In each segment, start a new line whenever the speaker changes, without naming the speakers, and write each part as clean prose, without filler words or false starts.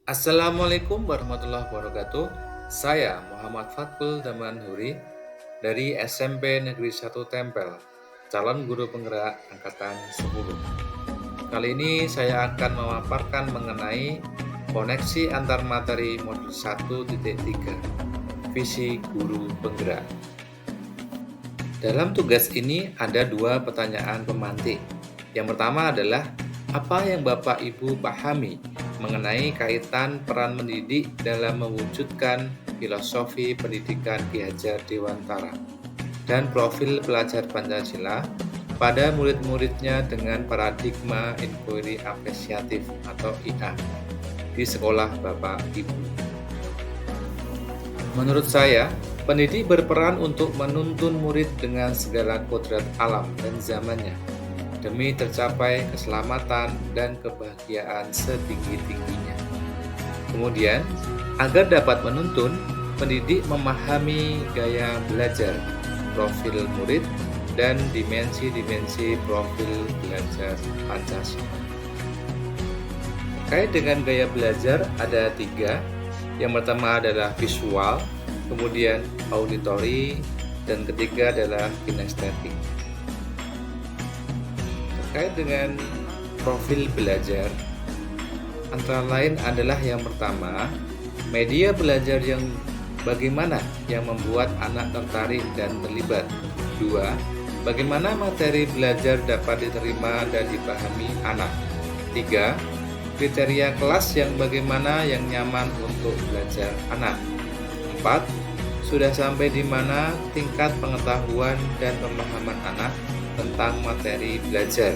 Assalamualaikum warahmatullahi wabarakatuh. Saya Muhammad Fatkul Damanhuri dari SMP Negeri 1 Tempel, calon guru penggerak angkatan 10. Kali ini saya akan memaparkan mengenai koneksi antar materi modul 1.3, visi guru penggerak. Dalam tugas ini ada dua pertanyaan pemantik. Yang pertama adalah, apa yang Bapak Ibu pahami mengenai kaitan peran mendidik dalam mewujudkan filosofi pendidikan Ki Hajar Dewantara dan profil pelajar Pancasila pada murid-muridnya dengan paradigma inquiry apresiatif atau IA di sekolah Bapak Ibu. Menurut saya, pendidik berperan untuk menuntun murid dengan segala kodrat alam dan zamannya, demi tercapai keselamatan dan kebahagiaan setinggi-tingginya. Kemudian, agar dapat menuntun, pendidik memahami gaya belajar, profil murid, dan dimensi-dimensi profil belajar Pancasila. Terkait dengan gaya belajar ada tiga. Yang pertama adalah visual, kemudian auditory, dan ketiga adalah kinestetik. Terkait dengan profil belajar, antara lain adalah yang pertama, media belajar yang bagaimana yang membuat anak tertarik dan terlibat. Dua, bagaimana materi belajar dapat diterima dan dipahami anak. Tiga, kriteria kelas yang bagaimana yang nyaman untuk belajar anak. 4. Sudah sampai di mana tingkat pengetahuan dan pemahaman anak tentang materi belajar.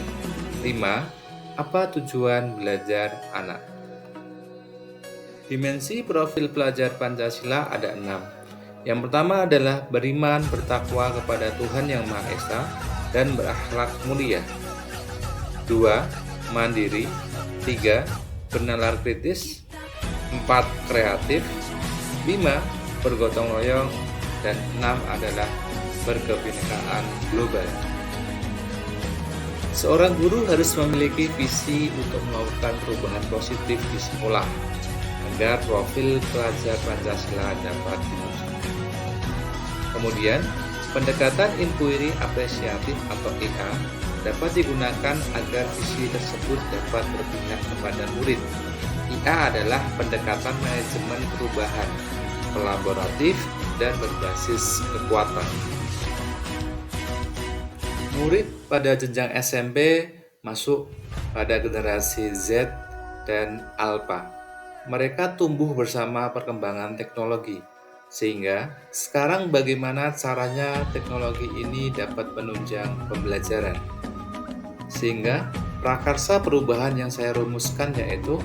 5. Apa tujuan belajar anak? Dimensi profil pelajar Pancasila ada 6. Yang pertama adalah beriman bertakwa kepada Tuhan Yang Maha Esa dan berakhlak mulia. 2. Mandiri. 3. Bernalar kritis. 4. Kreatif. 5. Bergotong royong. Dan 6 adalah berkebinekaan global. Seorang guru harus memiliki visi untuk melakukan perubahan positif di sekolah agar profil pelajar Pancasila dapat diwujudkan. Kemudian, pendekatan inquiry apresiatif atau IA dapat digunakan agar visi tersebut dapat berpihak kepada murid. IA adalah pendekatan manajemen perubahan, kolaboratif, dan berbasis kekuatan. Murid pada jenjang SMP masuk pada generasi Z dan Alpha. Mereka tumbuh bersama perkembangan teknologi, sehingga sekarang bagaimana caranya teknologi ini dapat menunjang pembelajaran. Sehingga prakarsa perubahan yang saya rumuskan yaitu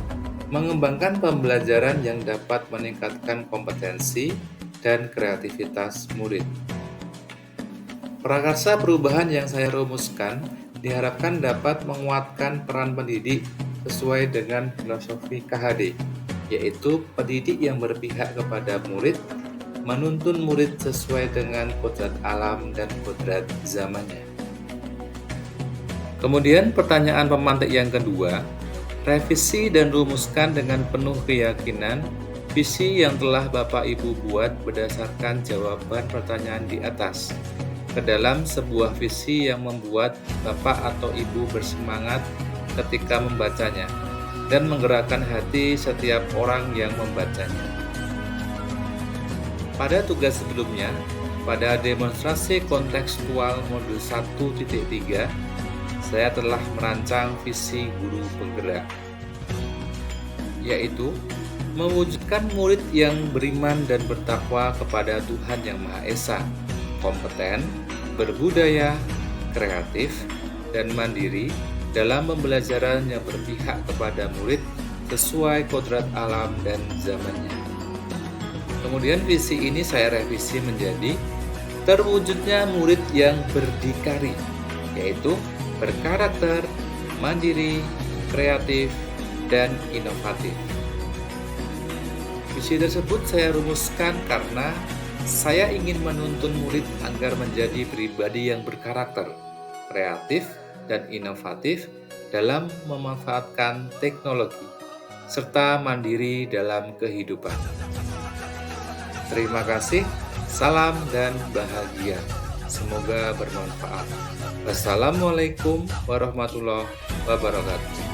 mengembangkan pembelajaran yang dapat meningkatkan kompetensi dan kreativitas murid. Prakarsa perubahan yang saya rumuskan diharapkan dapat menguatkan peran pendidik sesuai dengan filosofi KHD, yaitu pendidik yang berpihak kepada murid, menuntun murid sesuai dengan kodrat alam dan kodrat zamannya. Kemudian pertanyaan pemantik yang kedua, revisi dan rumuskan dengan penuh keyakinan visi yang telah Bapak Ibu buat berdasarkan jawaban pertanyaan di atas ke dalam sebuah visi yang membuat Bapak atau Ibu bersemangat ketika membacanya dan menggerakkan hati setiap orang yang membacanya. Pada tugas sebelumnya, pada demonstrasi kontekstual modul 1.3, saya telah merancang visi guru penggerak, yaitu mewujudkan murid yang beriman dan bertakwa kepada Tuhan Yang Maha Esa, kompeten, berbudaya, kreatif, dan mandiri dalam pembelajaran yang berpihak kepada murid sesuai kodrat alam dan zamannya. Kemudian visi ini saya revisi menjadi terwujudnya murid yang berdikari, yaitu berkarakter, mandiri, kreatif, dan inovatif. Visi tersebut saya rumuskan karena saya ingin menuntun murid agar menjadi pribadi yang berkarakter, kreatif, dan inovatif dalam memanfaatkan teknologi, serta mandiri dalam kehidupan. Terima kasih, salam dan bahagia. Semoga bermanfaat. Wassalamualaikum warahmatullahi wabarakatuh.